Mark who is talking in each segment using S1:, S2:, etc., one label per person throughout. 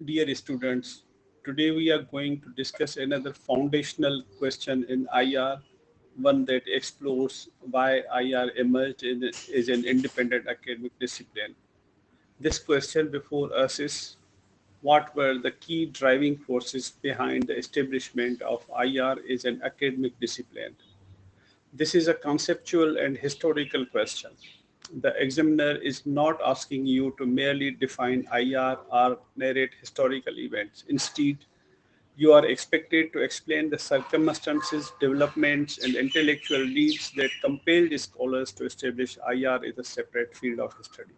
S1: Dear students, today we are going to discuss another foundational question in IR, one that explores why IR emerged as an independent academic discipline. This question before us is, what were the key driving forces behind the establishment of IR as an academic discipline? This is a conceptual and historical question. The examiner is not asking you to merely define IR or narrate historical events. Instead, you are expected to explain the circumstances, developments, and intellectual needs that compelled scholars to establish IR as a separate field of study.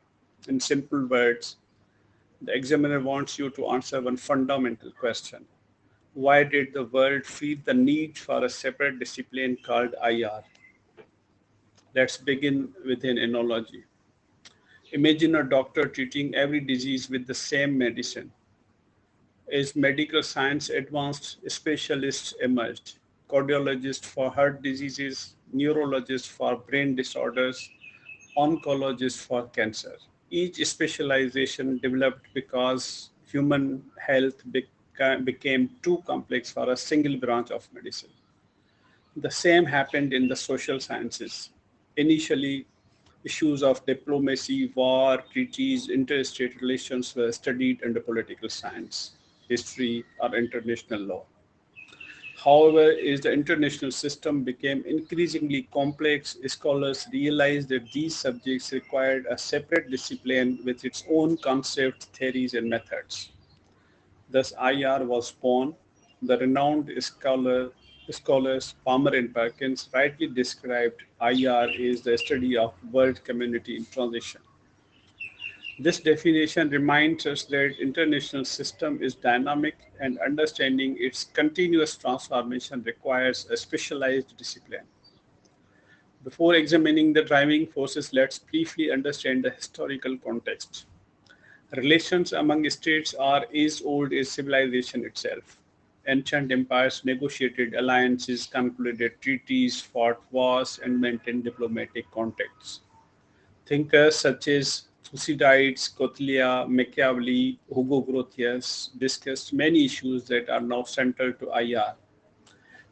S1: In simple words, the examiner wants you to answer one fundamental question. Why did the world feel the need for a separate discipline called IR? Let's begin with an analogy. Imagine a doctor treating every disease with the same medicine. As medical science advanced, specialists emerged. Cardiologists for heart diseases, neurologists for brain disorders, oncologists for cancer. Each specialization developed because human health became too complex for a single branch of medicine. The same happened in the social sciences. Initially, issues of diplomacy, war, treaties, interstate relations were studied under political science, history, or international law. However, as the international system became increasingly complex, scholars realized that these subjects required a separate discipline with its own concepts, theories, and methods. Thus, IR was born. The renowned scholars Palmer and Perkins rightly described IR as the study of world community in transition. This definition reminds us that international system is dynamic and understanding its continuous transformation requires a specialized discipline. Before examining the driving forces, let's briefly understand the historical context. Relations among states are as old as civilization itself. Ancient empires negotiated alliances, concluded treaties, fought wars, and maintained diplomatic contacts. Thinkers such as Thucydides, Cotilla, Machiavelli, Hugo Grotius discussed many issues that are now central to IR.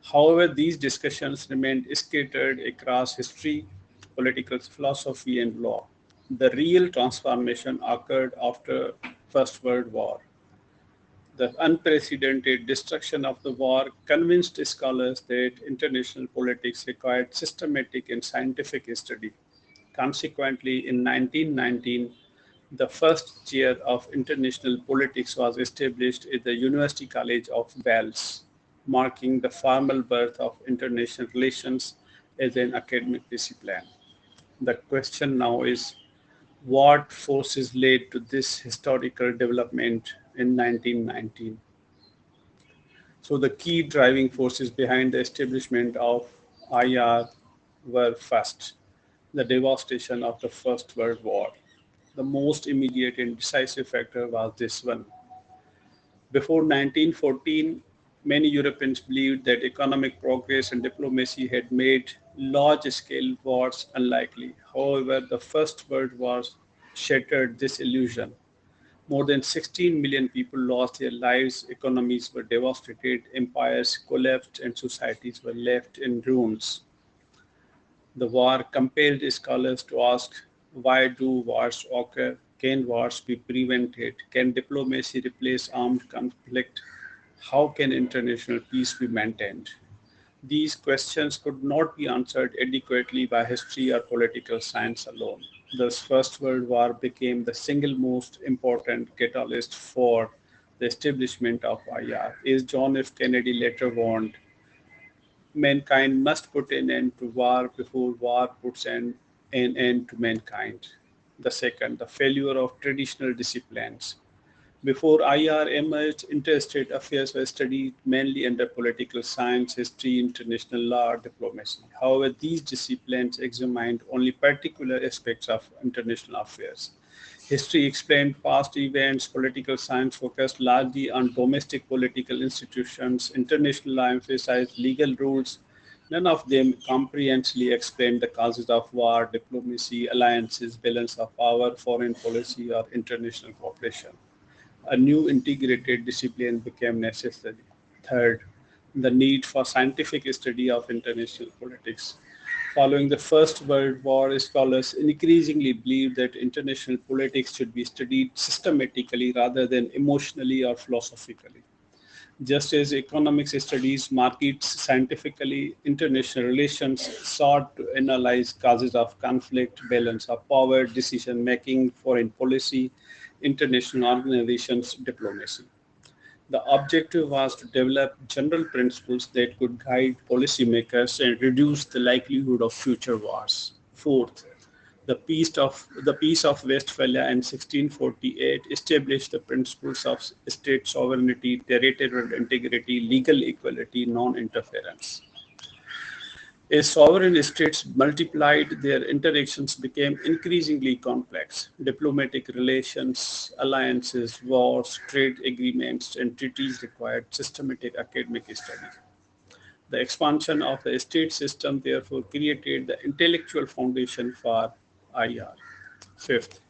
S1: However, these discussions remained scattered across history, political philosophy, and law. The real transformation occurred after First World War. The unprecedented destruction of the war convinced scholars that international politics required systematic and scientific study. Consequently, in 1919, the first chair of international politics was established at the University College of Wales, marking the formal birth of international relations as an academic discipline. The question now is, what forces led to this historical development in 1919? So, the key driving forces behind the establishment of IR were first, the devastation of the First World War. The most immediate and decisive factor was this one. Before 1914, many Europeans believed that economic progress and diplomacy had made large scale wars unlikely. However, the First World War shattered this illusion. More than 16 million people lost their lives, economies were devastated, empires collapsed, and societies were left in ruins. The war compelled scholars to ask, why do wars occur? Can wars be prevented? Can diplomacy replace armed conflict? How can international peace be maintained? These questions could not be answered adequately by history or political science alone. Thus, First World War became the single most important catalyst for the establishment of IR. As John F. Kennedy later warned, mankind must put an end to war before war puts an end to mankind. The second, the failure of traditional disciplines. Before IR emerged, interstate affairs were studied mainly under political science, history, international law, diplomacy. However, these disciplines examined only particular aspects of international affairs. History explained past events, political science focused largely on domestic political institutions, international law emphasized legal rules. None of them comprehensively explained the causes of war, diplomacy, alliances, balance of power, foreign policy, or international cooperation. A new integrated discipline became necessary. Third, the need for scientific study of international politics. Following the First World War, scholars increasingly believed that international politics should be studied systematically rather than emotionally or philosophically. Just as economics studies markets scientifically, international relations sought to analyze causes of conflict, balance of power, decision making, foreign policy, international organizations, diplomacy. The objective was to develop general principles that could guide policymakers and reduce the likelihood of future wars. Fourth, the Peace of Westphalia in 1648 established the principles of state sovereignty, territorial integrity, legal equality, non-interference. As sovereign states multiplied, their interactions became increasingly complex. Diplomatic relations, alliances, wars, trade agreements, and treaties required systematic academic study. The expansion of the state system therefore created the intellectual foundation for IR. Fifth,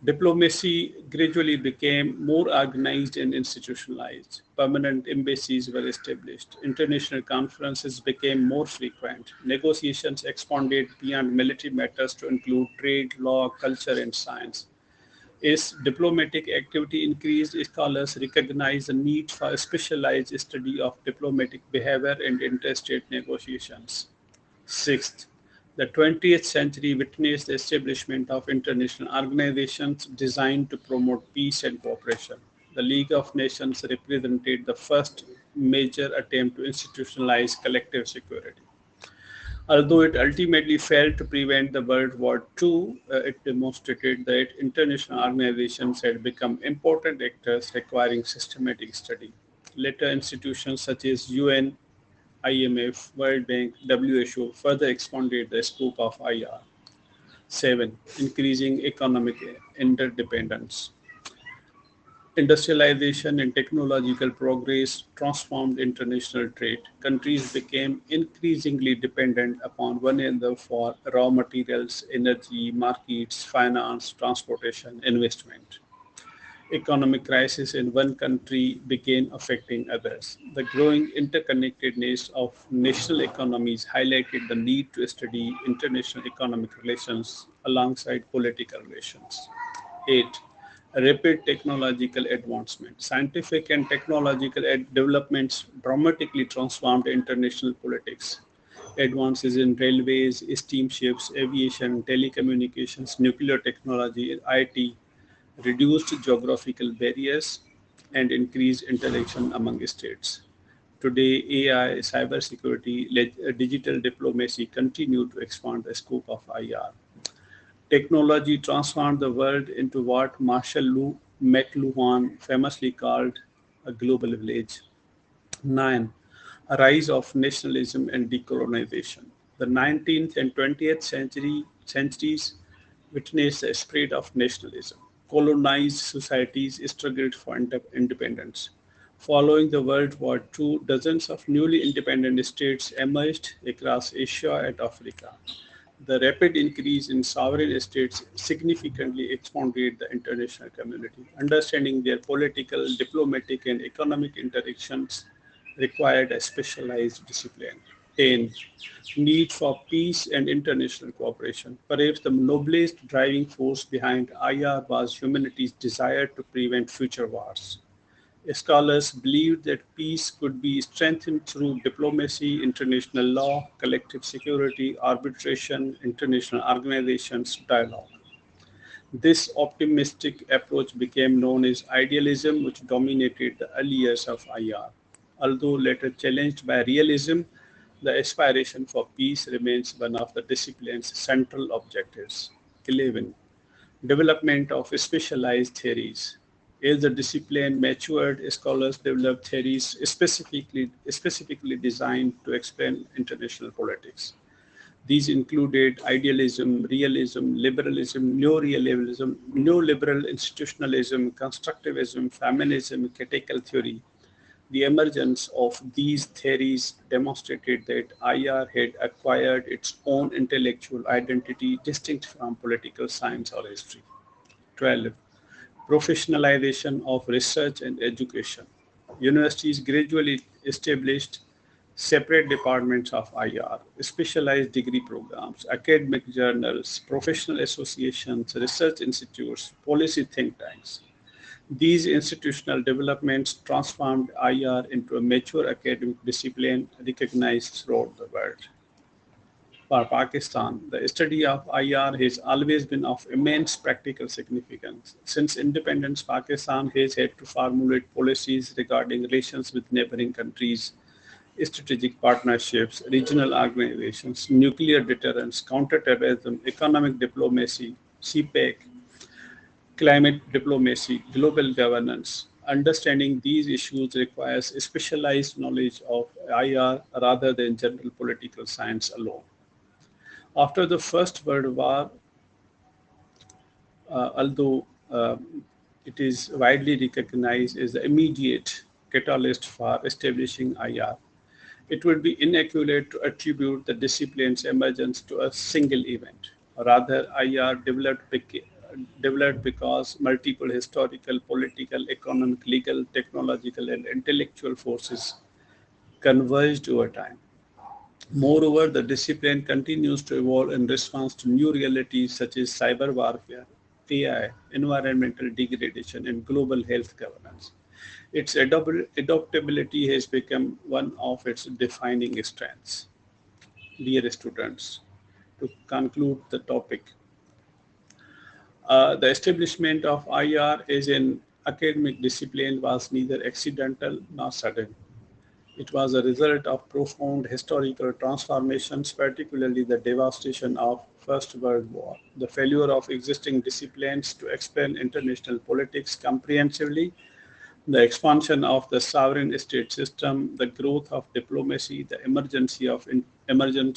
S1: diplomacy gradually became more organized and institutionalized. Permanent embassies were established. International conferences became more frequent. Negotiations expanded beyond military matters to include trade, law, culture, and science. As diplomatic activity increased, scholars recognized the need for a specialized study of diplomatic behavior and interstate negotiations. Sixth, the 20th century witnessed the establishment of international organizations designed to promote peace and cooperation. The League of Nations represented the first major attempt to institutionalize collective security. Although it ultimately failed to prevent the World War II, it demonstrated that international organizations had become important actors requiring systematic study. Later institutions such as UN, IMF, World Bank, WHO further expanded the scope of IR. 7. Increasing economic interdependence. Industrialization and technological progress transformed international trade. Countries became increasingly dependent upon one another for raw materials, energy, markets, finance, transportation, investment. Economic crisis in one country began affecting others. The growing interconnectedness of national economies highlighted the need to study international economic relations alongside political relations. 8. Rapid technological advancement. Scientific and technological developments dramatically transformed international politics. Advances in railways, steamships, aviation, telecommunications, nuclear technology, IT reduced geographical barriers and increased interaction among states. Today, AI, cybersecurity, digital diplomacy continue to expand the scope of IR. Technology transformed the world into what Marshall McLuhan famously called a global village. 9. A rise of nationalism and decolonization. The 19th and 20th centuries witnessed the spread of nationalism. Colonized societies struggled for independence. Following the World War II, dozens of newly independent states emerged across Asia and Africa. The rapid increase in sovereign states significantly expanded the international community. Understanding their political, diplomatic, and economic interactions required a specialized discipline. 10. Need for peace and international cooperation. Perhaps the noblest driving force behind IR was humanity's desire to prevent future wars. Scholars believed that peace could be strengthened through diplomacy, international law, collective security, arbitration, international organizations, dialogue. This optimistic approach became known as idealism, which dominated the early years of IR. Although later challenged by realism, the aspiration for peace remains one of the discipline's central objectives. 11. Development of specialized theories. As the discipline matured, scholars developed theories specifically designed to explain international politics. These included idealism, realism, liberalism, neoliberal institutionalism, constructivism, feminism, critical theory. The emergence of these theories demonstrated that IR had acquired its own intellectual identity distinct from political science or history. 12. professionalization of research and education. Universities gradually established separate departments of IR, specialized degree programs, academic journals, professional associations, research institutes, policy think tanks. These institutional developments transformed IR into a mature academic discipline recognized throughout the world. For Pakistan, the study of IR has always been of immense practical significance. Since independence, Pakistan has had to formulate policies regarding relations with neighboring countries, strategic partnerships, regional organizations, nuclear deterrence, counterterrorism, economic diplomacy, CPEC, climate diplomacy, global governance. Understanding these issues requires specialized knowledge of IR rather than general political science alone. After the First World War, although it is widely recognized as the immediate catalyst for establishing IR, it would be inaccurate to attribute the discipline's emergence to a single event. Rather, IR developed because multiple historical, political, economic, legal, technological, and intellectual forces converged over time. Moreover, the discipline continues to evolve in response to new realities such as cyber warfare, AI, environmental degradation, and global health governance. Its adaptability has become one of its defining strengths. Dear students, to conclude the topic, the establishment of IR as an academic discipline was neither accidental nor sudden. It was a result of profound historical transformations, particularly the devastation of First World War, the failure of existing disciplines to explain international politics comprehensively, the expansion of the sovereign state system, the growth of diplomacy, the emergence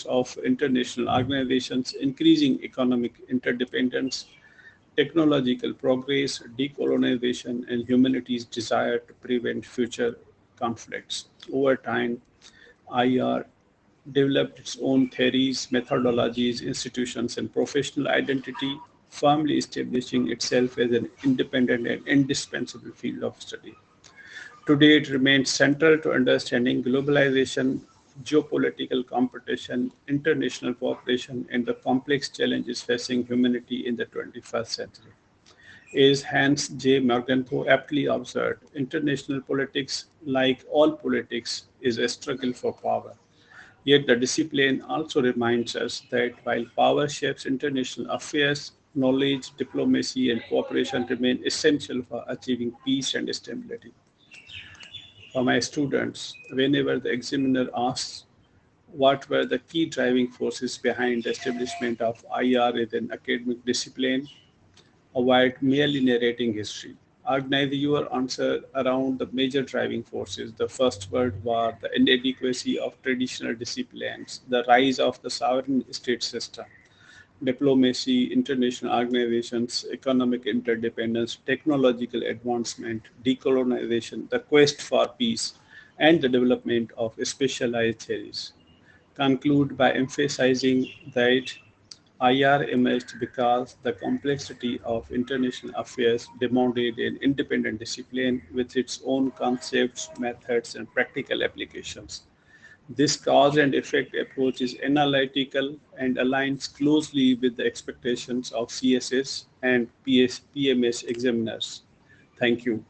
S1: of international organizations, increasing economic interdependence, technological progress, decolonization, and humanity's desire to prevent future conflicts. Over time, IR developed its own theories, methodologies, institutions, and professional identity, firmly establishing itself as an independent and indispensable field of study. Today, it remains central to understanding globalization, geopolitical competition, international cooperation, and the complex challenges facing humanity in the 21st century. As Hans J. Morgenthau aptly observed, international politics, like all politics, is a struggle for power. Yet the discipline also reminds us that while power shapes international affairs, knowledge, diplomacy, and cooperation remain essential for achieving peace and stability. For my students, whenever the examiner asks what were the key driving forces behind the establishment of IR as an academic discipline, avoid merely narrating history. Organize your answer around the major driving forces: the First World War, the inadequacy of traditional disciplines, the rise of the sovereign state system, diplomacy, international organizations, economic interdependence, technological advancement, decolonization, the quest for peace, and the development of specialized theories. Conclude by emphasizing that IR emerged because the complexity of international affairs demanded an independent discipline with its own concepts, methods, and practical applications. This cause and effect approach is analytical and aligns closely with the expectations of CSS and PMS examiners. Thank you.